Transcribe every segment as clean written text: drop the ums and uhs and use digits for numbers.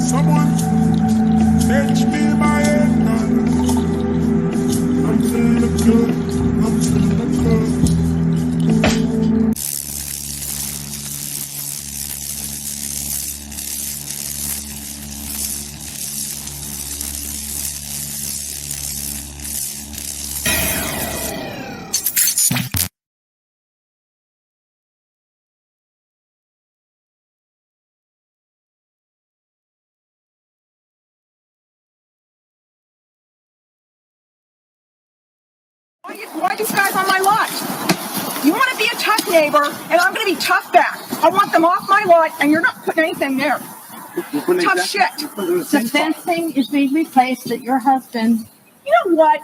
Someone fetch me my handgun. I'm feeling good. I'm feeling good. Why are these guys on my lot? You want to be a tough neighbor, and I'm going to be tough back. I want them off my lot, and you're not putting anything there. Tough shit. The fencing is being replaced at your husband. You know what?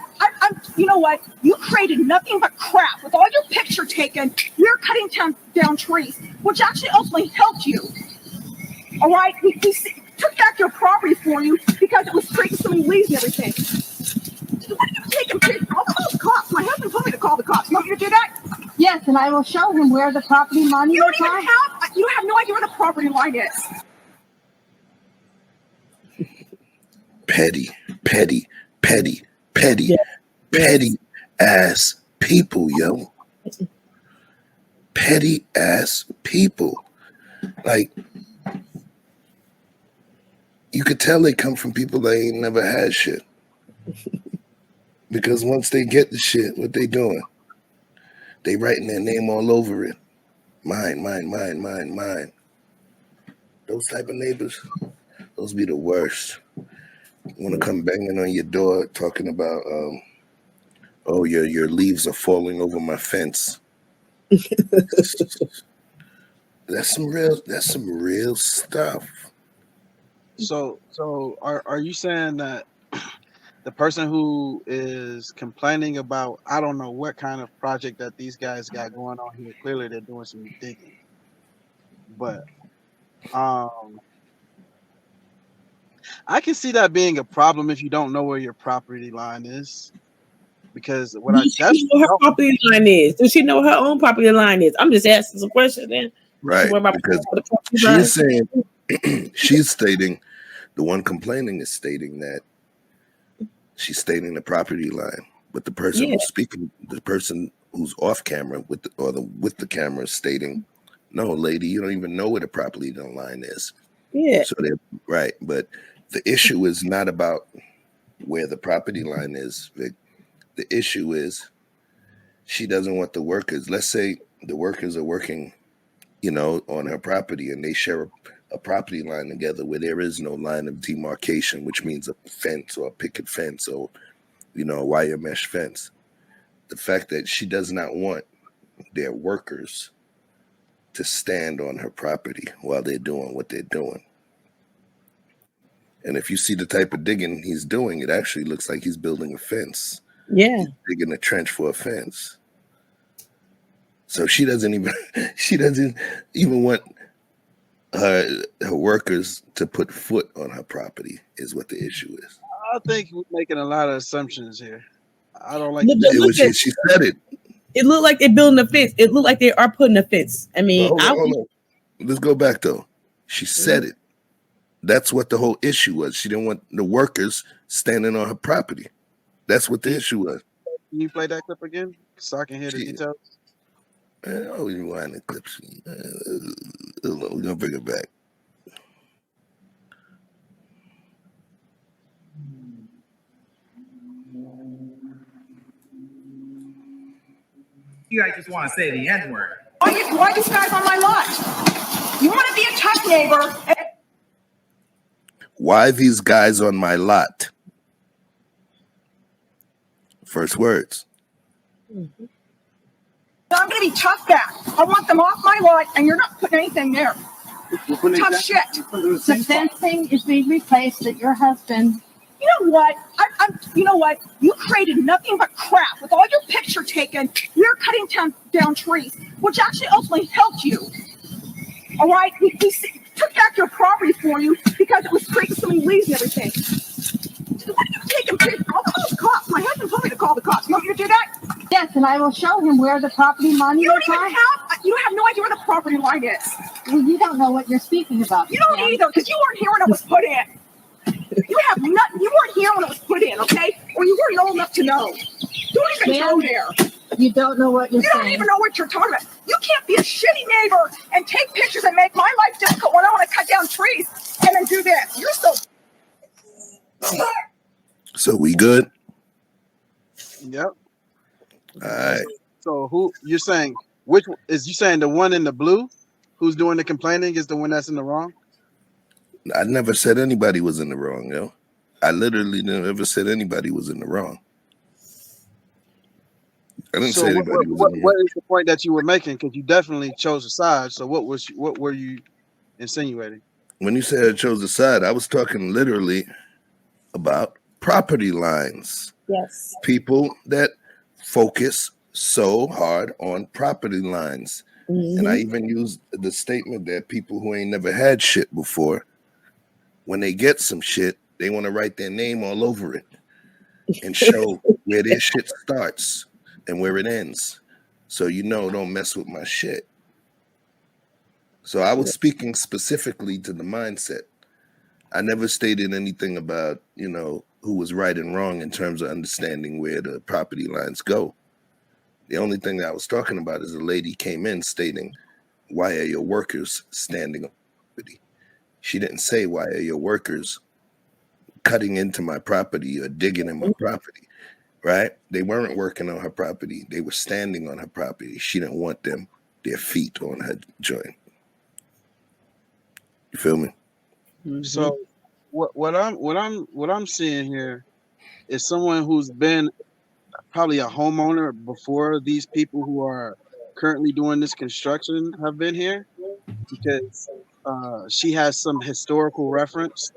You know what? You created nothing but crap with all your picture taken. You're cutting down trees, which actually ultimately helped you. All right? We took back your property for you because it was creating so many leaves and everything. I'll call the cops. My husband told me to call the cops. You want me to do that? Yes, and I will show him where the property line is. You have no idea where the property line is. Petty ass people, yo. Petty ass people. Like, you could tell they come from people that ain't never had shit. Because once they get the shit, what they doing? They writing their name all over it. Mine. Those type of neighbors, those be the worst. Want to come banging on your door talking about, oh, your leaves are falling over my fence. That's some real stuff. So are you saying that the person who is complaining about, I don't know what kind of project that these guys got going on here, clearly they're doing some digging, but I can see that being a problem if you don't know where your property line is, because what Does she know her property line is? Does she know her own property line is? I'm just asking some questions then. Right, because she's saying, she's stating, the one complaining is stating that she's stating the property line, but the person who's speaking, the person who's off camera with the camera is stating, no, lady, you don't even know where the property line is. Yeah. So they're right, but the issue is not about where the property line is, Vic. The issue is she doesn't want the workers. Let's say the workers are working, on her property, and they share a property line together where there is no line of demarcation, which means a fence or a picket fence or, a wire mesh fence. The fact that she does not want their workers to stand on her property while they're doing what they're doing. And if you see the type of digging he's doing, it actually looks like he's building a fence. Yeah. He's digging a trench for a fence. So she doesn't even want her workers to put foot on her property is what the issue is. I think we're making a lot of assumptions here. I don't like she said it. It looked like they're building a fence. It looked like they are putting a fence. I mean, hold on. Let's go back though. She said it. That's what the whole issue was. She didn't want the workers standing on her property. That's what the issue was. Can you play that clip again so I can hear the details? Oh, you want the clips? We're gonna bring it back. You guys just want to say the N-word. Why are these guys on my lot? You want to be a tough neighbor. Why these guys on my lot? First words. Mm-hmm. I'm going to be tough back. I want them off my lot, and you're not putting anything there. Tough shit. The fencing is being replaced at your husband. You know what? You know what? You created nothing but crap with all your picture taken. You're cutting down trees, which actually ultimately helped you. All right? We took back your property for you because it was creating so many leaves and everything. I'll call the cops. My husband told me to call the cops. You want me to do that? Yes, and I will show him where the property line is. You have no idea where the property line is. Well, you don't know what you're speaking about. You don't either, because you weren't here when it was put in. You have nothing. You weren't here when it was put in, okay? Or you weren't old enough to know. Don't even go there. You don't know what you're You saying. don't even know what you're talking about. You can't be a shitty neighbor and take pictures and make my life difficult when I want to cut down trees and then do this. You're so. So we good? Yep. All right. So who you're saying? Which is you saying the one in the blue, who's doing the complaining, is the one that's in the wrong? I never said anybody was in the wrong, yo. I literally never said anybody was in the wrong. I didn't say anybody was in the what wrong. is the point that you were making? Because you definitely chose a side. So what were you insinuating? When you said I chose a side, I was talking literally about property lines. Yes. People that focus so hard on property lines. And I even used the statement that people who ain't never had shit before, when they get some shit, they want to write their name all over it and show where their shit starts and where it ends. So don't mess with my shit. So I was speaking specifically to the mindset. I never stated anything about, who was right and wrong in terms of understanding where the property lines go. The only thing that I was talking about is a lady came in stating, why are your workers standing on property? She didn't say, why are your workers cutting into my property or digging in my property, right? They weren't working on her property. They were standing on her property. She didn't want their feet on her joint. You feel me? So what I'm seeing here is someone who's been probably a homeowner before these people who are currently doing this construction have been here, because she has some historical reference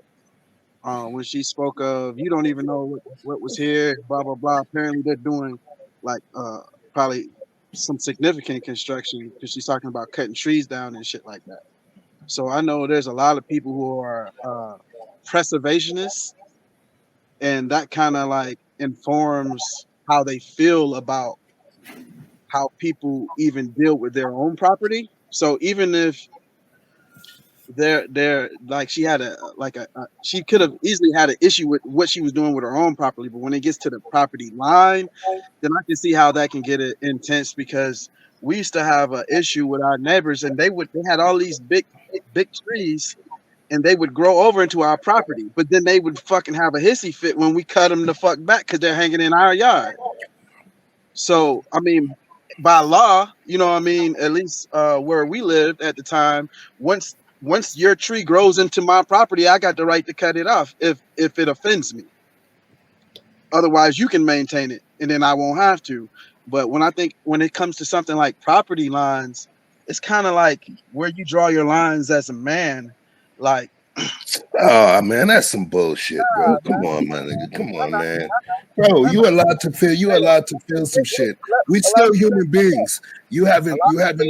when she spoke of, you don't even know what was here, blah blah blah. Apparently they're doing like probably some significant construction, because she's talking about cutting trees down and shit like that. So I know there's a lot of people who are preservationists, and that kind of like informs how they feel about how people even deal with their own property. So even if they're like, she had she could have easily had an issue with what she was doing with her own property, but when it gets to the property line, then I can see how that can get intense, because we used to have an issue with our neighbors, and they had all these big trees, and they would grow over into our property, but then they would fucking have a hissy fit when we cut them the fuck back because they're hanging in our yard. So I mean, by law, at least where we lived at the time, once your tree grows into my property, I got the right to cut it off if it offends me. Otherwise, you can maintain it, and then I won't have to. But when it comes to something like property lines, it's kind of like where you draw your lines as a man. Like, oh man, that's some bullshit, bro. Come on, my nigga. Come on, man. Bro, you allowed to feel some shit. We still human beings. You haven't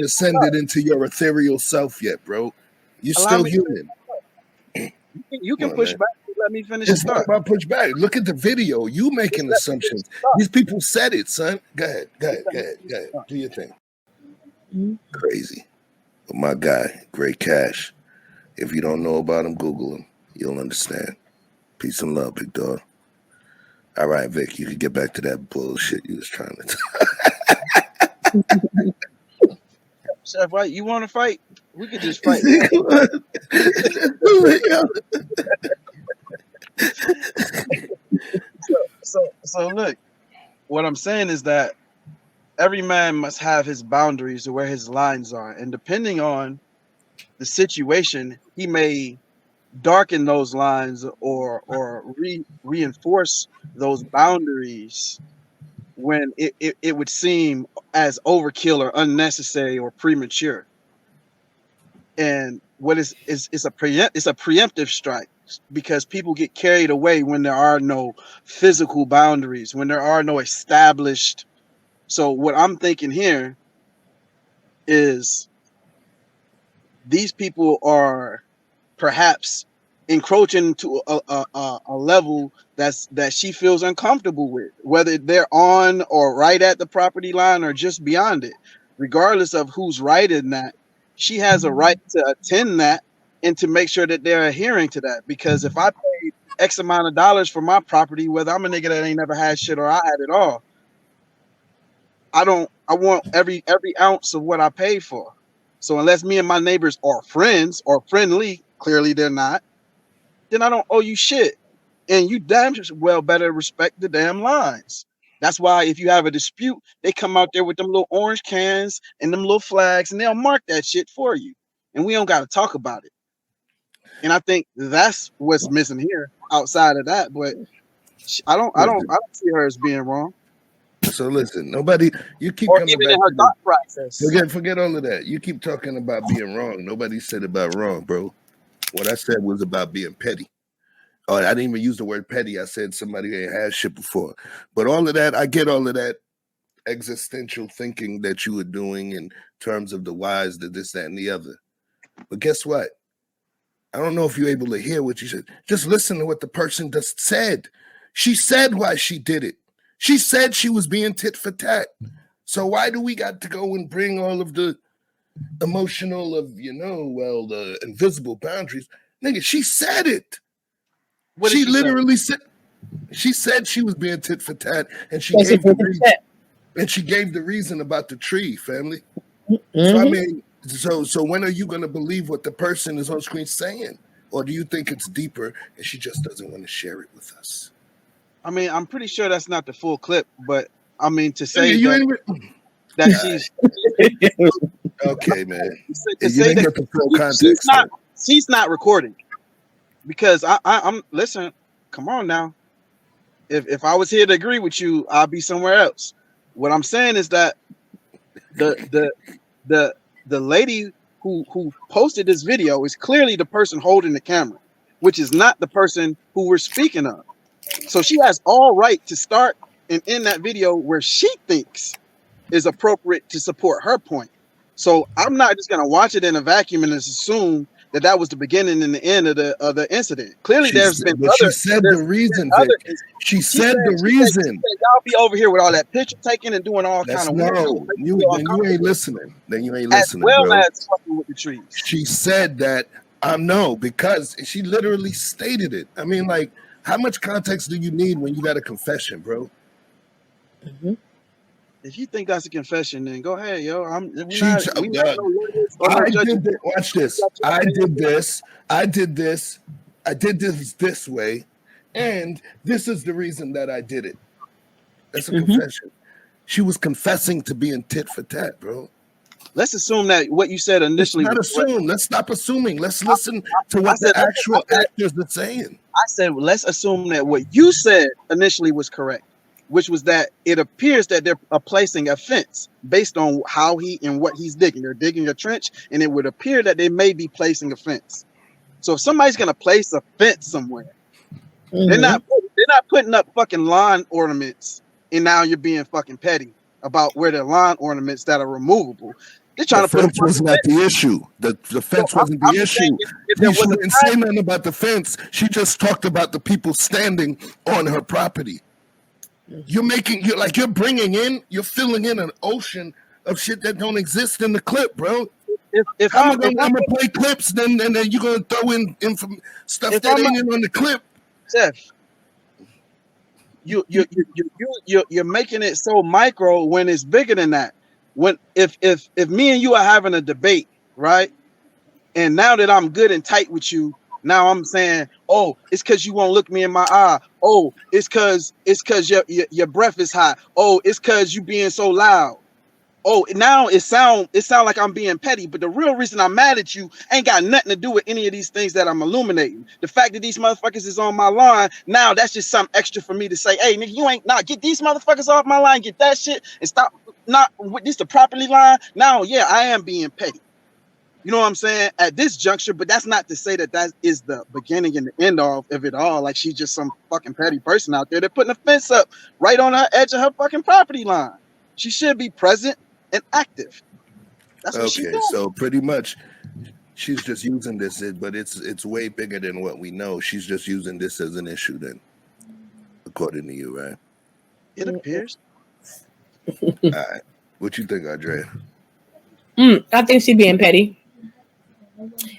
ascended into your ethereal self yet, bro. You're still human. You can push back. Let me finish. It's not about push back. Look at the video. You making assumptions. These people said it, son. Go ahead. Do your thing. Crazy. But my guy, Great Cash. If you don't know about him, Google him. You'll understand. Peace and love, big dog. All right, Vic, you can get back to that bullshit you was trying to Chef, right? You want to fight? We could just fight. So look, what I'm saying is that every man must have his boundaries or where his lines are, and depending on the situation, he may darken those lines or reinforce those boundaries when it would seem as overkill or unnecessary or premature. And what is it's a preemptive strike, because people get carried away when there are no physical boundaries, when there are no established. So what I'm thinking here is these people are perhaps encroaching to a level that she feels uncomfortable with, whether they're on or right at the property line or just beyond it. Regardless of who's right in that, she has a right to attend that and to make sure that they're adhering to that. Because if I paid X amount of dollars for my property, whether I'm a nigga that ain't never had shit or I had it all, I want every ounce of what I paid for. So unless me and my neighbors are friends or friendly, clearly they're not, then I don't owe you shit. And you damn well better respect the damn lines. That's why if you have a dispute, they come out there with them little orange cans and them little flags, and they'll mark that shit for you. And we don't got to talk about it. And I think that's what's missing here. Outside of that, but I don't see her as being wrong. So listen, nobody. You keep Or coming even back in her to thought process. forget all of that. You keep talking about being wrong. Nobody said about wrong, bro. What I said was about being petty. Oh, I didn't even use the word petty. I said somebody ain't had shit before. But all of that, I get all of that existential thinking that you were doing in terms of the whys, the this, that, and the other. But guess what? I don't know if you're able to hear what you said. Just listen to what the person just said. She said why she did it. She said she was being tit for tat. So why do we got to go and bring all of the emotional of, the invisible boundaries? Nigga, she said it. What did She she literally said she was being tit for tat, and she That's gave the it. reason. And she gave the reason about the tree, family. Mhm. So I mean, so when are you gonna believe what the person is on screen saying? Or do you think it's deeper and she just doesn't want to share it with us? I mean, I'm pretty sure that's not the full clip, but I mean to Yeah, say you that ain't she's okay, man. to You say didn't that get the full context. she's not recording. Because I'm listen, come on now. If I was here to agree with you, I'll be somewhere else. What I'm saying is that the lady who posted this video is clearly the person holding the camera, which is not the person who we're speaking of. So she has all right to start and end that video where she thinks is appropriate to support her point. So I'm not just gonna watch it in a vacuum and just assume that that was the beginning and the end of the incident. Clearly, She there's been said the reason, Vic. She said the she reason. said, y'all be over here with all that picture taking and doing all kind That's of weird shit. no. You ain't listening. Then you ain't As listening, well bro. as fucking with the trees. She said that no, because she literally stated it. I mean, like, how much context do you need when you got a confession, bro? Mm-hmm. If you think that's a confession, then go ahead, yo. I did this. Watch this. I did this. I did this. I did this way, and this is the reason that I did it. That's a confession. She was confessing to being tit for tat, bro. Let's assume that what you said initially. Let's not assume. Let's stop assuming. Let's listen to what the actual actors are saying. I said, let's assume that what you said initially was correct, which was that it appears that they're placing a fence based on how he and what he's digging. They're digging a trench, and it would appear that they may be placing a fence. So if somebody's gonna place a fence somewhere, they're not putting up fucking lawn ornaments, and now you're being fucking petty about where the lawn ornaments that are removable. They're trying to put fence was not the issue. The fence wasn't the issue. She didn't say nothing about the fence. She just talked about the people standing on her property. You're bringing in, you're filling in an ocean of shit that don't exist in the clip, bro. If I'm gonna play clips, then you're gonna throw in stuff that ain't in on the clip. Chef, you're making it so micro when it's bigger than that. When if me and you are having a debate, right? And now that I'm good and tight with you, now I'm saying, oh, it's because you won't look me in my eye. Oh, it's because your breath is hot. Oh, it's because you being so loud. Oh, now it sound like I'm being petty, but the real reason I'm mad at you ain't got nothing to do with any of these things that I'm illuminating. The fact that these motherfuckers is on my line, now that's just something extra for me to say, hey, nigga, you ain't get these motherfuckers off my line, get that shit, and stop not with this the properly line. Now, yeah, I am being petty. You know what I'm saying? At this juncture, but that's not to say that is the beginning and the end of it all. Like she's just some fucking petty person out there. They're putting a fence up right on her edge of her fucking property line. She should be present and active. That's what she's doing. So pretty much she's just using this, but it's way bigger than what we know. She's just using this as an issue then, according to you, right? It appears. All right. What you think, Andre? I think she's being petty.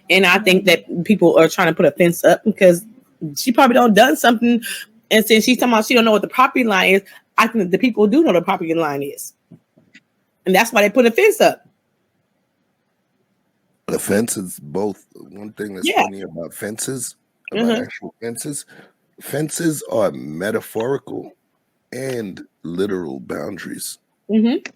And I think that people are trying to put a fence up because she probably done something. And since she's talking about she don't know what the property line is, I think the people do know the property line is. And that's why they put a fence up. The fence is both. One thing that's funny about fences, about actual fences are metaphorical and literal boundaries. Mm-hmm.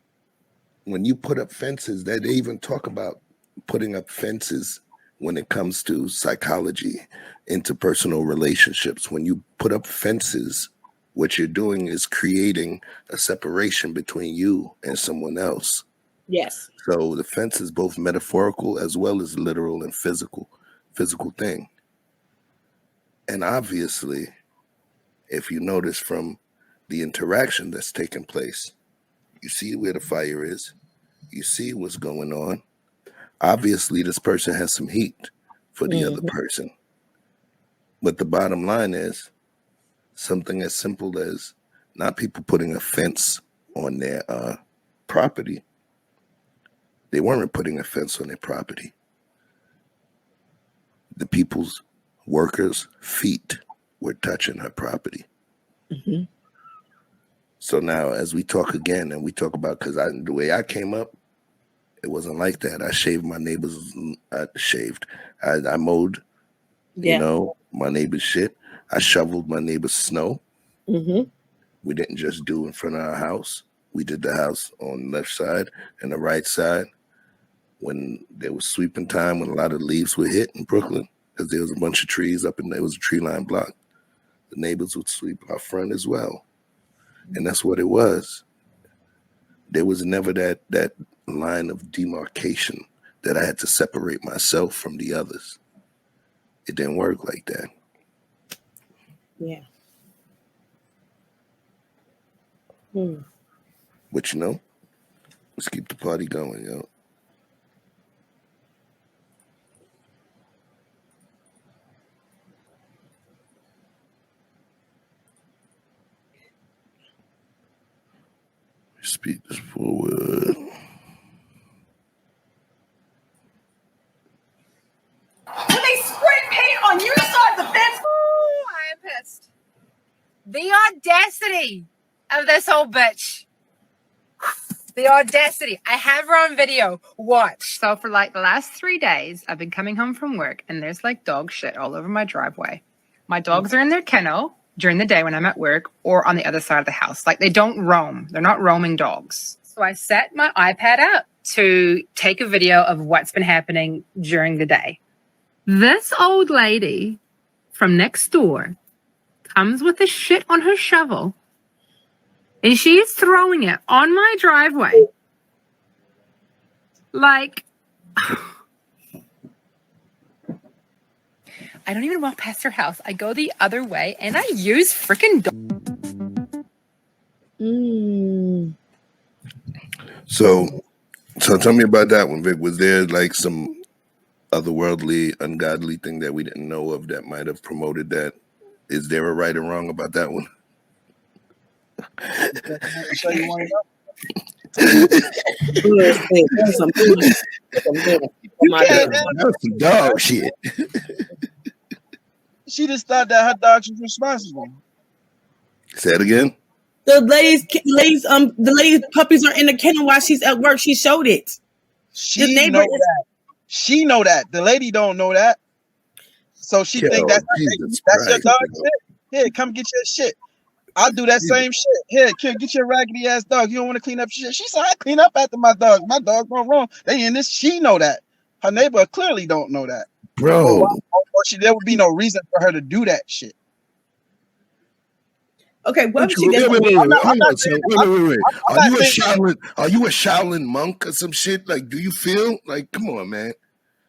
When you put up fences, they even talk about putting up fences when it comes to psychology, interpersonal relationships. When you put up fences, what you're doing is creating a separation between you and someone else. Yes. So the fence is both metaphorical as well as literal and physical thing. And obviously, if you notice from the interaction that's taking place, you see where the fire is, you see what's going on. Obviously, this person has some heat for the other person. But the bottom line is something as simple as not people putting a fence on their property. They weren't putting a fence on their property. The people's workers' feet were touching her property. Mm-hmm. So now as we talk again and we talk about, because the way I came up, it wasn't like that. I shaved my neighbors. I mowed, my neighbor's shit. I shoveled my neighbor's snow. Mm-hmm. We didn't just do in front of our house. We did the house on the left side and the right side when there was sweeping time, when a lot of leaves were hit in Brooklyn, because there was a bunch of trees up and there was a tree line block. The neighbors would sweep our front as well. And that's what it was. There was never that line of demarcation that I had to separate myself from the others. It didn't work like that. Yeah. But let's keep the party going, yo. Speak this forward. When they spray paint on your side of the fence. Oh, I am pissed. The audacity of this old bitch. The audacity. I have her on video. Watch. So for like the last 3 days, I've been coming home from work and there's like dog shit all over my driveway. My dogs are in their kennel during the day when I'm at work or on the other side of the house. Like they don't roam. They're not roaming dogs. So I set my iPad up to take a video of what's been happening during the day. This old lady from next door comes with the shit on her shovel and she's throwing it on my driveway. Like, I don't even walk past her house. I go the other way and I use freaking So tell me about that one, Vic. Was there like some otherworldly, ungodly thing that we didn't know of that might have promoted that? Is there a right or wrong about that one? So you want That's some dog shit. She just thought that her dogs was responsible. Say it again. The lady's puppies are in the kennel while she's at work. She showed it. She know that. She know that. The lady don't know that. So she think that's your dog shit. Here, come get your shit. I'll do that same shit. Here, kid, get your raggedy ass dog. You don't want to clean up shit. She said, I clean up after my dogs. My dogs went wrong. They in this. She know that. Her neighbor clearly don't know that. Bro. There would be no reason for her to do that shit. Okay, what wait. Are you a Shaolin monk or some shit? Like, do you feel like, come on, man?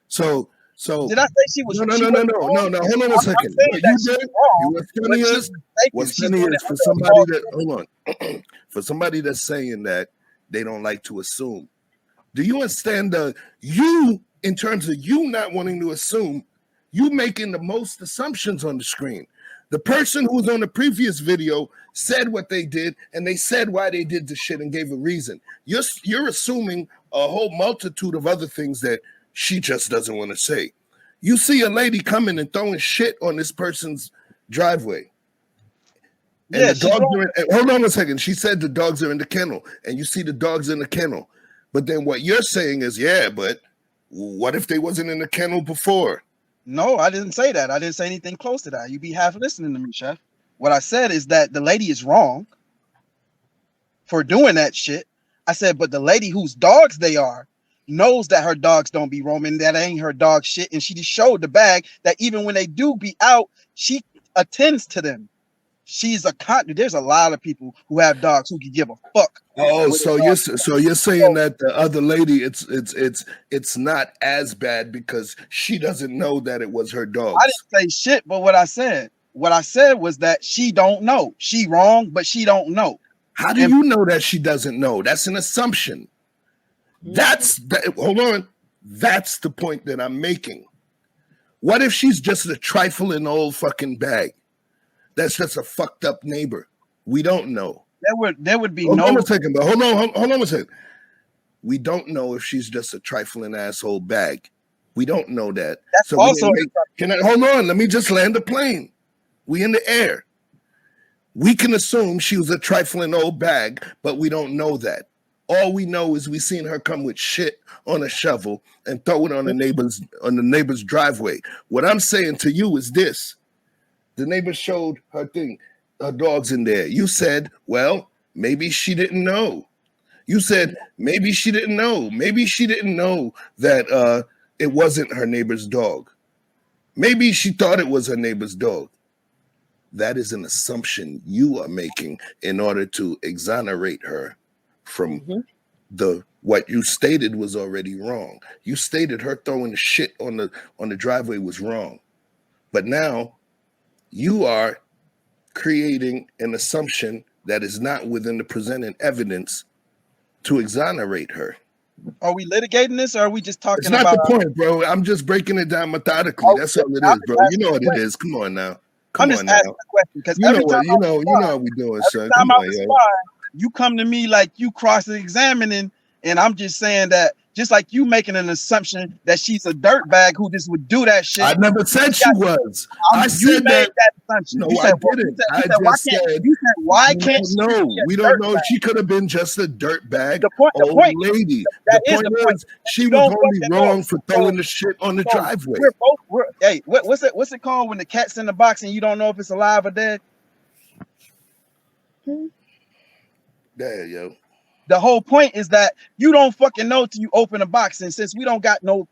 So did I say she was? No. Hold on a second. What's funny is for somebody that hold on, for somebody that's saying that they don't like to assume. Do you understand you in terms of you not wanting to assume? You making the most assumptions on the screen. The person who was on the previous video said what they did, and they said why they did the shit and gave a reason. You're assuming a whole multitude of other things that She just doesn't want to say. You see a lady coming and throwing shit on this person's driveway. And Yeah, the dogs are hold on a second. She said the dogs are in the kennel, and you see the dogs in the kennel. But then what you're saying is, yeah, but what if they wasn't in the kennel before? No, I didn't say that. I didn't say anything close to that. You be half listening to me, Chef. What I said is that the lady is wrong for doing that shit. I said, but the lady whose dogs they are knows that her dogs don't be roaming. That ain't her dog shit. And she just showed the bag that even when they do be out, she attends to them. She's a there's a lot of people who have dogs who can give a fuck. Oh, so you're saying that the other lady, it's not as bad because she doesn't know that it was her dogs. I didn't say shit, but what I said was that she don't know. She wrong, but she don't know. How do you know that she doesn't know? That's an assumption. Hold on. That's the point that I'm making. What if she's just a trifling old fucking bag? That's just a fucked up neighbor. We don't know. There would be hold no. On a second, but hold on a second. We don't know if she's just a trifling asshole bag. We don't know that. That's so also. Hold on? Let me just land the plane. We in the air. We can assume she was a trifling old bag, but we don't know that. All we know is we seen her come with shit on a shovel and throw it on the neighbor's driveway. What I'm saying to you is this. The neighbor showed her dogs in there. You said, well, maybe she didn't know. You said, maybe she didn't know. Maybe she didn't know that it wasn't her neighbor's dog. Maybe she thought it was her neighbor's dog. That is an assumption you are making in order to exonerate her from what you stated was already wrong. You stated her throwing the shit on the driveway was wrong. But now you are creating an assumption that is not within the presented evidence to exonerate her. Are we litigating this, or are we just talking It's not about the point, bro. I'm just breaking it down methodically. That's all it is, bro. You know what it is. Come on now. I'm just asking a question because you know what we doing, son. Come on, yo. You come to me like you cross-examining, and I'm just saying that just like you making an assumption that she's a dirtbag who just would do that shit. I never said she was. I said that assumption. No, I didn't. I just said why can't she? No, we don't know. She could have been just a dirtbag old lady. The point is, she was only wrong for throwing the shit on the driveway. Hey, what's it called when the cat's in the box and you don't know if it's alive or dead? There, yo. The whole point is that you don't fucking know till you open a box, and since we don't got no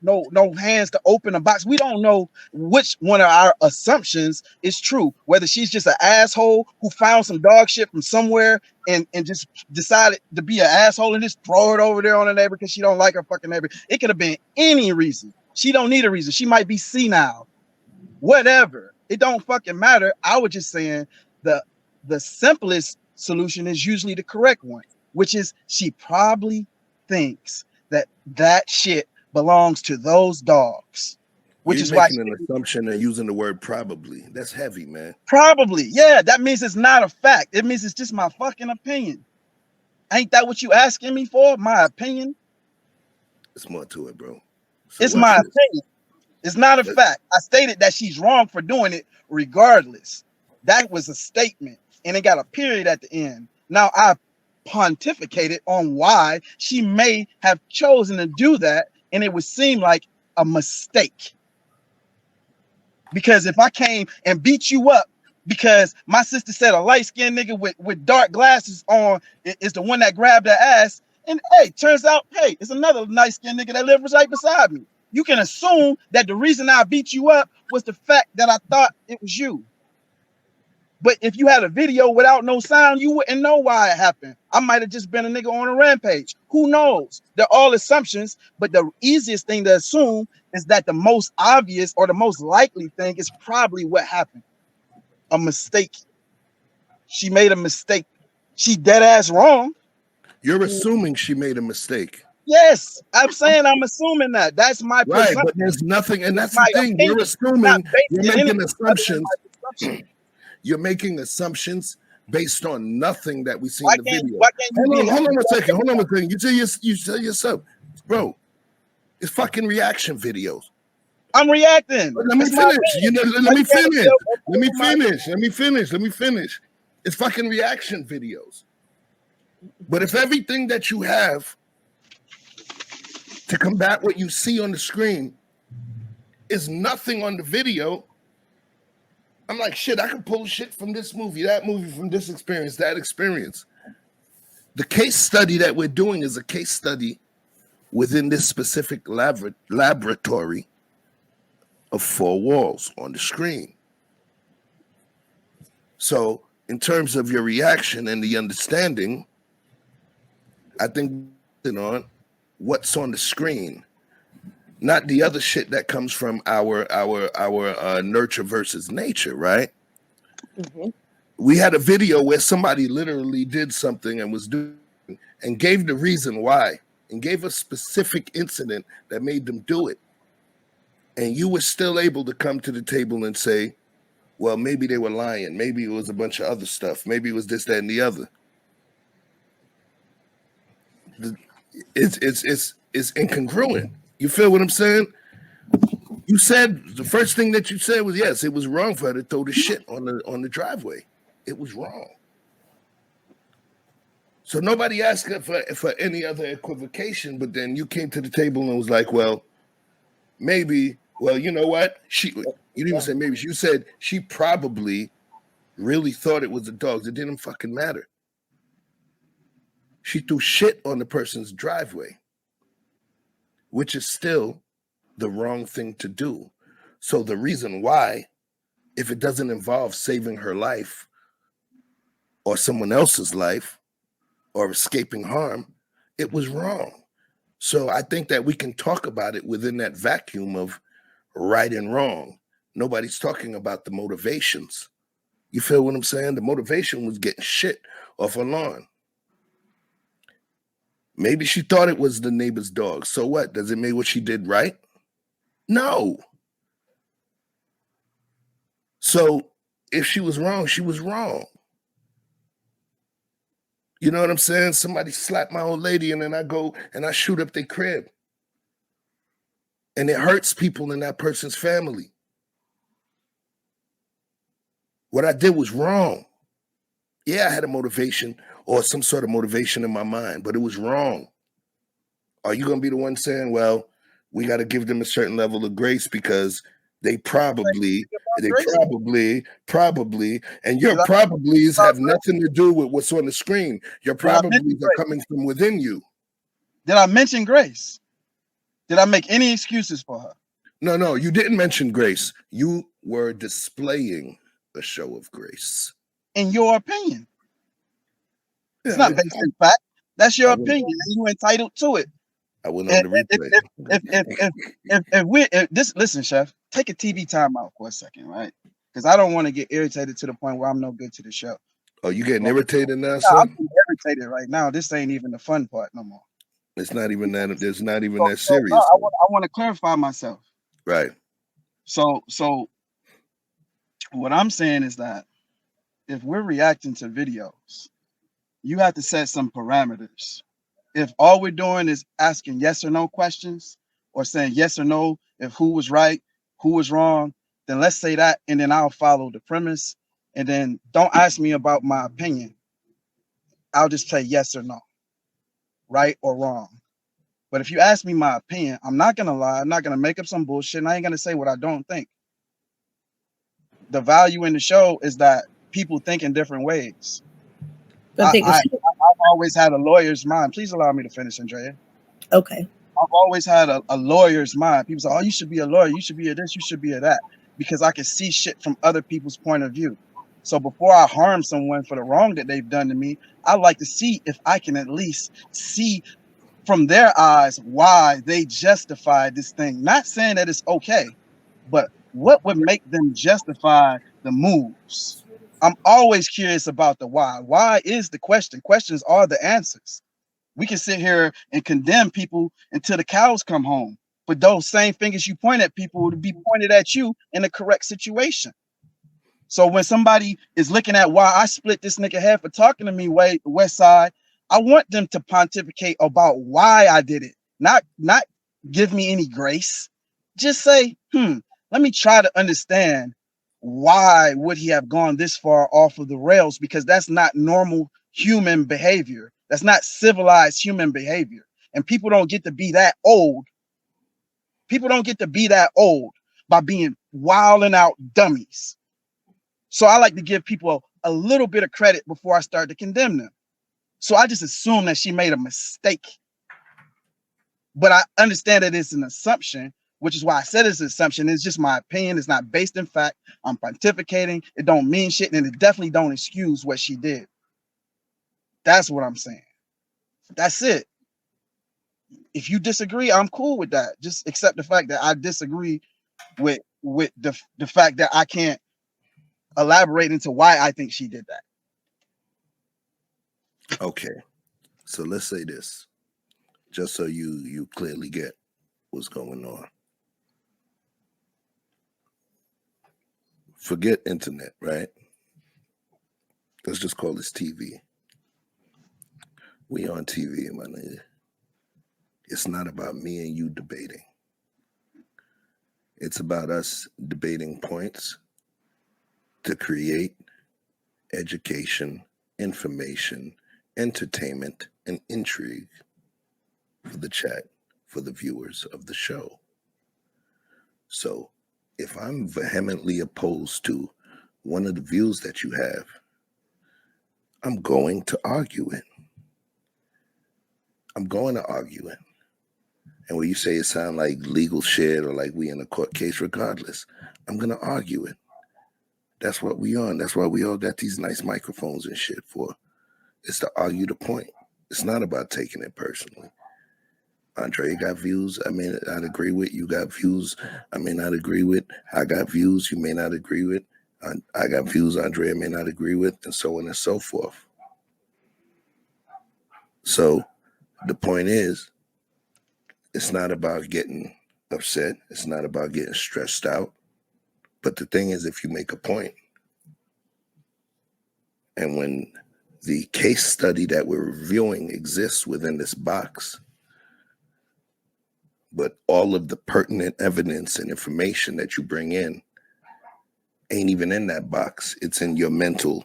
hands to open a box, we don't know which one of our assumptions is true. Whether she's just an asshole who found some dog shit from somewhere and just decided to be an asshole and just throw it over there on the neighbor because she don't like her fucking neighbor. It could have been any reason. She don't need a reason. She might be senile. Whatever. It don't fucking matter. I was just saying the simplest solution is usually the correct one, which is she probably thinks that shit belongs to those dogs, which is why making an assumption and using the word probably. That's heavy, man. Probably, yeah. That means it's not a fact. It means it's just my fucking opinion. Ain't that what you asking me for? My opinion? It's more to it, bro. So it's my opinion. It's not a fact. I stated that she's wrong for doing it regardless. That was a statement, and it got a period at the end. Now I pontificated on why she may have chosen to do that, and it would seem like a mistake. Because if I came and beat you up because my sister said a light-skinned nigga with dark glasses on is the one that grabbed her ass, and hey, turns out, hey, it's another light-skinned nigga that lives right beside me. You can assume that the reason I beat you up was the fact that I thought it was you. But if you had a video without no sound, you wouldn't know why it happened. I might have just been a nigga on a rampage. Who knows? They're all assumptions, but the easiest thing to assume is that the most obvious or the most likely thing is probably what happened. A mistake. She made a mistake. She dead ass wrong. You're assuming she made a mistake. Yes, I'm saying I'm assuming that. That's my right, but there's nothing, and that's the thing. You're assuming, you're making assumptions. You're making assumptions based on nothing that we see in the video. Hold on a second. You tell yourself, bro. It's fucking reaction videos. I'm reacting. Let me It's my finish. opinion. Let me finish. My- Let me finish. It's fucking reaction videos. But if everything that you have to combat what you see on the screen is nothing on the video, I'm like, shit, I can pull shit from this movie, that movie, from this experience, that experience. The case study that we're doing is a case study within this specific laboratory of 4 walls on the screen. So in terms of your reaction and the understanding, I think on what's on the screen, not the other shit that comes from our nurture versus nature, right? Mm-hmm. We had a video where somebody literally did something and was doing and gave the reason why and gave a specific incident that made them do it. And you were still able to come to the table and say, well, maybe they were lying. Maybe it was a bunch of other stuff. Maybe it was this, that, and the other. It's incongruent. You feel what I'm saying? You said the first thing that you said was, yes, it was wrong for her to throw the shit on the driveway. It was wrong. So nobody asked her for any other equivocation, but then you came to the table and was like, well, maybe, well, you know what? You didn't even say maybe. You said she probably really thought it was the dogs. It didn't fucking matter. She threw shit on the person's driveway, which is still the wrong thing to do. So the reason why, if it doesn't involve saving her life or someone else's life or escaping harm, it was wrong. So I think that we can talk about it within that vacuum of right and wrong. Nobody's talking about the motivations. You feel what I'm saying? The motivation was getting shit off her lawn. Maybe she thought it was the neighbor's dog. So what? Does it make what she did right? No. So if she was wrong, she was wrong. You know what I'm saying? Somebody slapped my old lady and then I go and I shoot up their crib. And it hurts people in that person's family. What I did was wrong. Yeah, I had a motivation or some sort of motivation in my mind, but it was wrong. Are you going to be the one saying, well, we got to give them a certain level of grace because they probably, and your probablys have nothing to do with what's on the screen. Your probablys are coming from within you. Did I mention grace? Did I make any excuses for her? No, you didn't mention grace. You were displaying a show of grace. In your opinion. It's not based in fact. That's your opinion, and you're entitled to it. I went on the replay. Listen, Chef, take a TV time out for a second, right? Because I don't want to get irritated to the point where I'm no good to the show. Oh, you getting irritated now, Yeah, son? I'm irritated right now. This ain't even the fun part no more. It's not even that. There's not even that serious. I want to clarify myself. Right. So what I'm saying is that if we're reacting to videos, you have to set some parameters. If all we're doing is asking yes or no questions or saying yes or no, if who was right, who was wrong, then let's say that, and then I'll follow the premise. And then don't ask me about my opinion. I'll just say yes or no, right or wrong. But if you ask me my opinion, I'm not going to lie. I'm not going to make up some bullshit. And I ain't going to say what I don't think. The value in the show is that people think in different ways. I've always had a lawyer's mind. Please allow me to finish, Andrea. Okay. I've always had a lawyer's mind. People say, oh, you should be a lawyer. You should be a this. You should be a that. Because I can see shit from other people's point of view. So before I harm someone for the wrong that they've done to me, I like to see if I can at least see from their eyes why they justified this thing. Not saying that it's okay, but what would make them justify the moves? I'm always curious about the why. Why is the question? Questions are the answers. We can sit here and condemn people until the cows come home, but those same fingers you point at people would be pointed at you in the correct situation. So when somebody is looking at why I split this nigga head for talking to me West Side, I want them to pontificate about why I did it, not give me any grace. Just say, let me try to understand why would he have gone this far off of the rails, because that's not normal human behavior. That's not civilized human behavior. And people don't get to be that old. People don't get to be that old by being wilding out dummies. So I like to give people a little bit of credit before I start to condemn them. So I just assume that she made a mistake. But I understand that it's an assumption, which is why I said it's an assumption. It's just my opinion. It's not based in fact. I'm pontificating. It don't mean shit, and it definitely don't excuse what she did. That's what I'm saying. That's it. If you disagree, I'm cool with that. Just accept the fact that I disagree with the fact that I can't elaborate into why I think she did that. Okay, so let's say this, just so you clearly get what's going on. Forget internet, right? Let's just call this TV. We on TV, my nigga. It's not about me and you debating. It's about us debating points to create education, information, entertainment, and intrigue for the chat, for the viewers of the show. So if I'm vehemently opposed to one of the views that you have, I'm going to argue it. I'm going to argue it. And when you say it sounds like legal shit or like we in a court case, regardless, I'm going to argue it. That's what we on. That's why we all got these nice microphones and shit for. It's to argue the point. It's not about taking it personally. Andre got views I may not agree with. You got views I may not agree with. I got views you may not agree with. I got views Andrea may not agree with, and so on and so forth. So the point is, it's not about getting upset. It's not about getting stressed out. But the thing is, if you make a point, and when the case study that we're reviewing exists within this box, but all of the pertinent evidence and information that you bring in ain't even in that box. It's in your mental.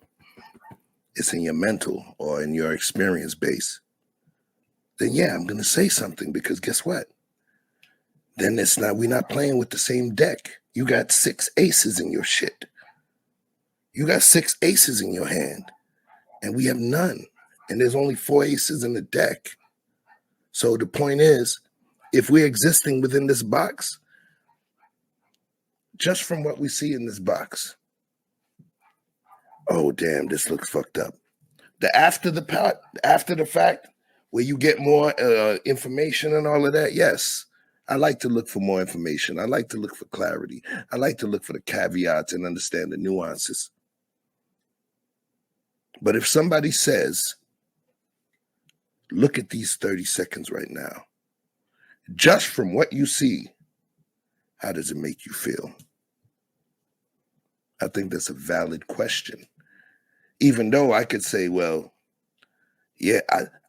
It's in your mental or in your experience base. Then yeah, I'm going to say something, because guess what? Then we're not playing with the same deck. You got 6 aces in your shit. You got 6 aces in your hand, and we have none. And there's only 4 aces in the deck. So the point is, if we're existing within this box, just from what we see in this box, oh damn, this looks fucked up. After the fact, where you get more information and all of that, yes. I like to look for more information. I like to look for clarity. I like to look for the caveats and understand the nuances. But if somebody says, look at these 30 seconds right now, just from what you see, how does it make you feel? I think that's a valid question. Even though I could say, well, yeah,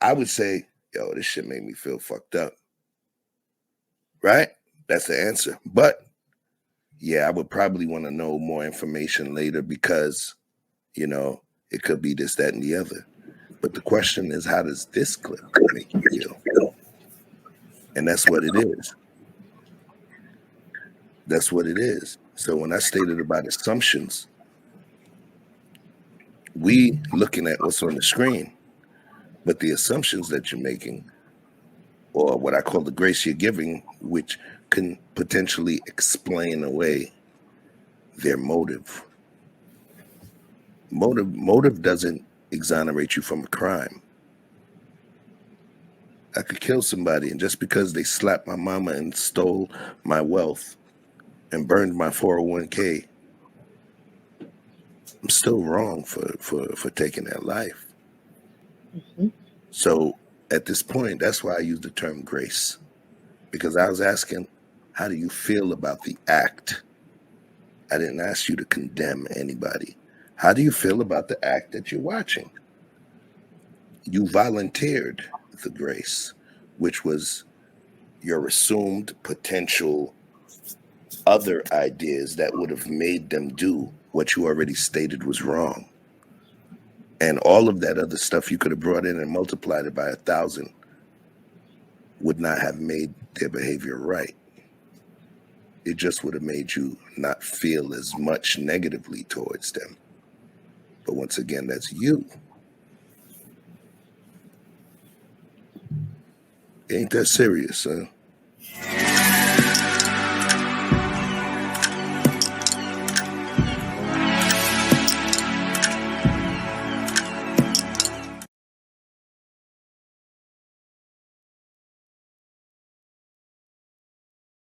I would say, yo, this shit made me feel fucked up. Right? That's the answer. But yeah, I would probably want to know more information later, because, it could be this, that, and the other. But the question is, how does this clip make you feel? And that's what it is. That's what it is. So when I stated about assumptions, we looking at what's on the screen, but the assumptions that you're making, or what I call the grace you're giving, which can potentially explain away their motive. Motive doesn't exonerate you from a crime. I could kill somebody, and just because they slapped my mama and stole my wealth and burned my 401k, I'm still wrong for taking their life. Mm-hmm. So at this point, that's why I use the term grace, because I was asking, how do you feel about the act? I didn't ask you to condemn anybody. How do you feel about the act that you're watching? You volunteered the grace, which was your assumed potential other ideas that would have made them do what you already stated was wrong. And all of that other stuff you could have brought in and multiplied it by 1,000 would not have made their behavior right. It just would have made you not feel as much negatively towards them. But once again, that's you. Ain't that serious, huh?